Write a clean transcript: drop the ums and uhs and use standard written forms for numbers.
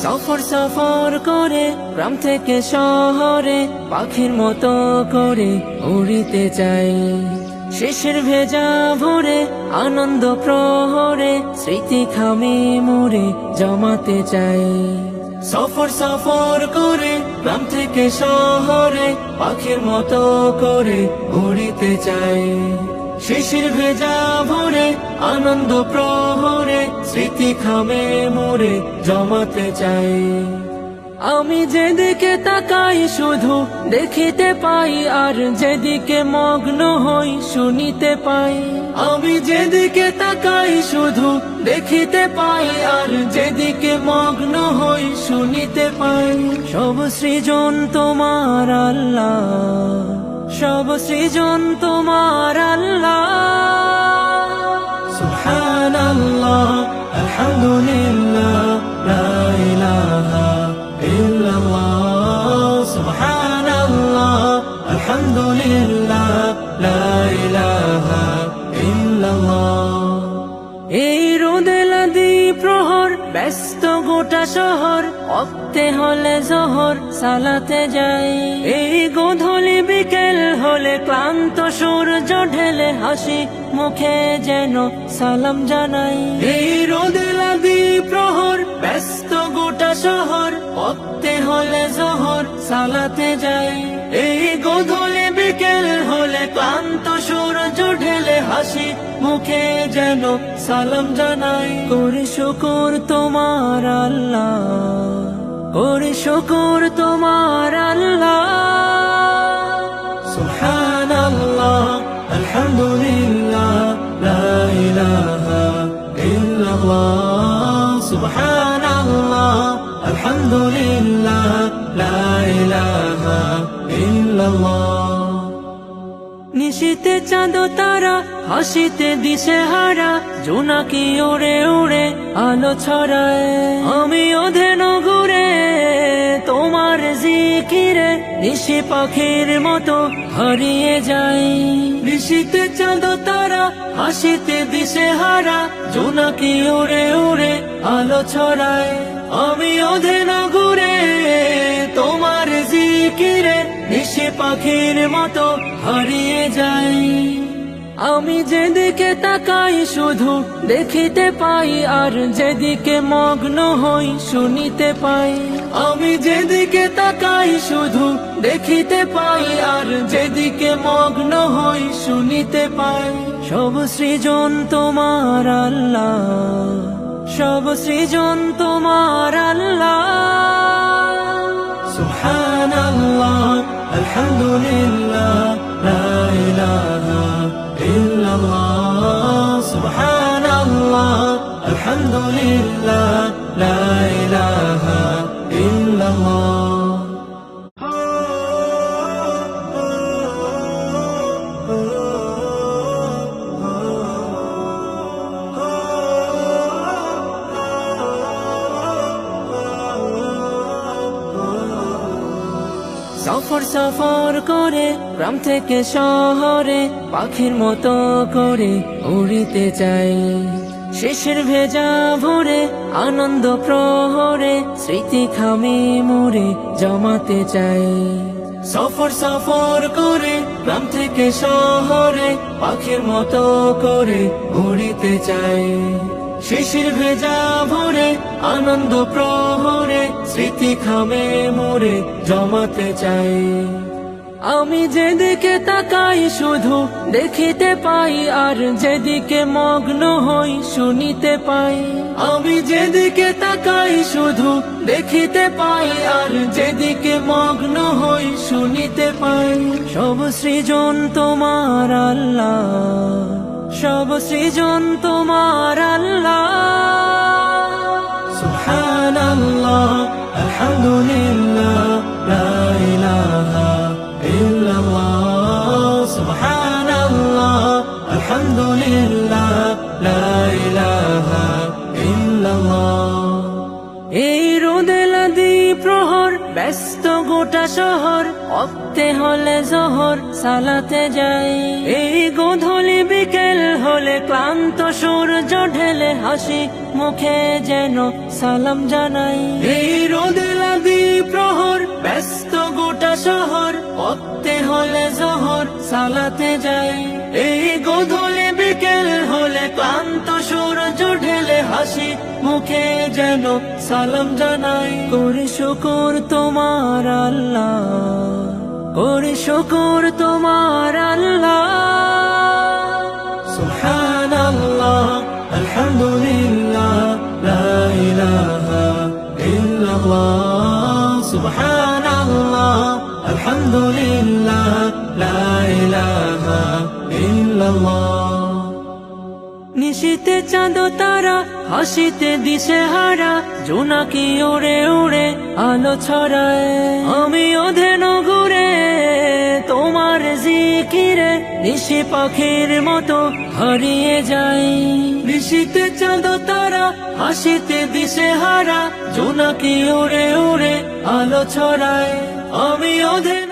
সফর সফর করে গ্রাম থেকে শহরে পাখির মতো করে উড়িতে চাই। শিশির ভেজা ভোরে আনন্দ প্রহরে স্মৃতি খামে মোরে জমাতে চাই। সফর সফর করে গ্রাম থেকে শহরে পাখির মতো করে উড়িতে চাই। শিশির ভেজা ভোরে আনন্দ প্রহরে স্মৃতি খামে মোরে জমাতে চাই। আমি যেদিকে তাকাই শুধু দেখিতে পাই, আর যেদিকে মগ্ন হই শুনিতে পাই। আমি যেদিকে তাকাই শুধু দেখিতে পাই, আর যেদিকে মগ্ন হই শুনিতে পাই। সব সৃজন তোমার আল্লাহ, সব সৃজন তোমার আল্লাহ। সুবহানাল্লাহ আলহামদুলিল্লাহ লা ইলাহা ইল্লাল্লাহ। সুবহানাল্লাহ আলহামদুলিল্লাহ লা ইলাহা ইল্লাল্লাহ। এই রোদে লাদি প্রহর ব্যস্ত গোটা শহর, অক্তে হলে জোহর সালাতে যাই। এই গোধূলি বিকেল হলে ক্লান্ত সূর্য ঢেলে হাসি মুখে যেন সালাম জানাই। এই রোদে লাদি প্রহর ব্যস্ত গোটা শহর, অক্তে হলে জোহর সালাতে যাই। এই গোধূলি বিকেল হলে ক্লান্ত সূর্য ঢেলে হাসি মুখে যেন সালাম জানাই। করি শুকর তোমার আল্লাহ, করি শুকর তোমার আল্লাহ। সুবহানাল্লাহ আলহামদুলিল্লাহ লা ইলাহা ইল্লাল্লাহ। সুবহানাল্লাহ আলহামদুলিল্লাহ লা ইলাহা ইল্লাল্লাহ। নিশীতে চাঁদ তারা হাসিতে দিশে হারা, জোনাকি ওড়ে ওড়ে আলো ছড়ায়। আমি অধেন ঘুরে তোমার জিকিরে নিশি পাখির মতো হারিয়ে যাই। নিশীতে চাঁদ তারা হাসিতে দিশে হারা, জোনাকি ওড়ে ওড়ে আলো ছড়ায়। আমি অধেন ঘুরে তোমার জিকিরে নিশি পাখির মতো হারিয়ে যাই। আমি যেদিকে তাকাই শুধু দেখিতে পাই, আর যেদিকে মগ্ন হই শুনিতে পাই। আমি যেদিকে তাকাই শুধু দেখিতে পাই, আর যেদিকে মগ্ন হই শুনিতে পাই। সব সৃজন তোমার আল্লাহ, সব সৃজন তোমার আল্লাহ। সুবহানাল্লাহ আলহামদুলিল্লাহ লা ইলাহা ইল্লাল্লাহ। সুবহানাল্লাহ আলহামদুলিল্লাহ লা ইলাহা ইল্লাল্লাহ। সফর সফর করে গ্রাম থেকে শহরে পাখির মতো করে উড়িতে চাই। শিশির ভেজা ভোরে আনন্দ প্রহরে স্মৃতি খামে মোরে জমাতে চাই। সফর সফর করে গ্রাম থেকে শহরে পাখির মতো করে উড়িতে চাই। শিশির ভেজা ভোরে আনন্দ প্রহরে স্মৃতি খামে মোরে জমাতে চাই। আমি যেদিকে তাকাই শুধু দেখিতে পাই, আর যেদিকে মগ্ন হই শুনিতে পাই। আমি যেদিকে তাকাই শুধু দেখিতে পাই, আর যেদিকে মগ্ন হই শুনিতে পাই। সব সৃজন তোমার আল্লাহ, সব সৃজন তোমার আল্লাহ। সুবহানাল্লাহ আলহামদুলিল্লাহ লা ইলাহা ইল্লাল্লাহ। সুবহানাল্লাহ আলহামদুলিল্লাহ লা ইলাহা ইল্লাল্লাহ। এই রোদে লাদি প্রহর ব্যস্ত গোটা শহর, ওক্তে হলে জোহর সালাতে যাই। এই গোধূলি বিকেল হলে ক্লান্ত সূর্য ঢেলে হাসি মুখে যেন সালাম জানাই। এই রোদেলাদি প্রহর, ব্যস্ত গোটা শহর, ওক্তে হলে জোহর সালাতে যাই। এই গোধূলি বিকেল হলে ক্লান্ত সূর্য ঢেলে হাসি মুখে যেন সালাম জানাই। করি শুকর তোমার আল্লাহ, করি শুকর তোমার আল্লাহ। সুবহানাল্লাহ, আলহামদুলিল্লাহ, লা ইলাহা ইল্লাল্লাহ। সুবহানাল্লাহ, আলহামদুলিল্লাহ, লা ইলাহা ইল্লাল্লাহ। নিশীতে চাঁদ তারা, হাসিতে দিশেহারা, জোনাকি উড়ে উড়ে আলো ছড়ায়। আমি অধেন ঘুরে তোমার জিকিরে, নিশি পাখির মতো হারিয়ে যাই। নিশীতে চাঁদ তারা, হাসিতে দিশেহারা, জোনাকি উড়ে উড়ে আলো ছড়ায়। আমি অধেন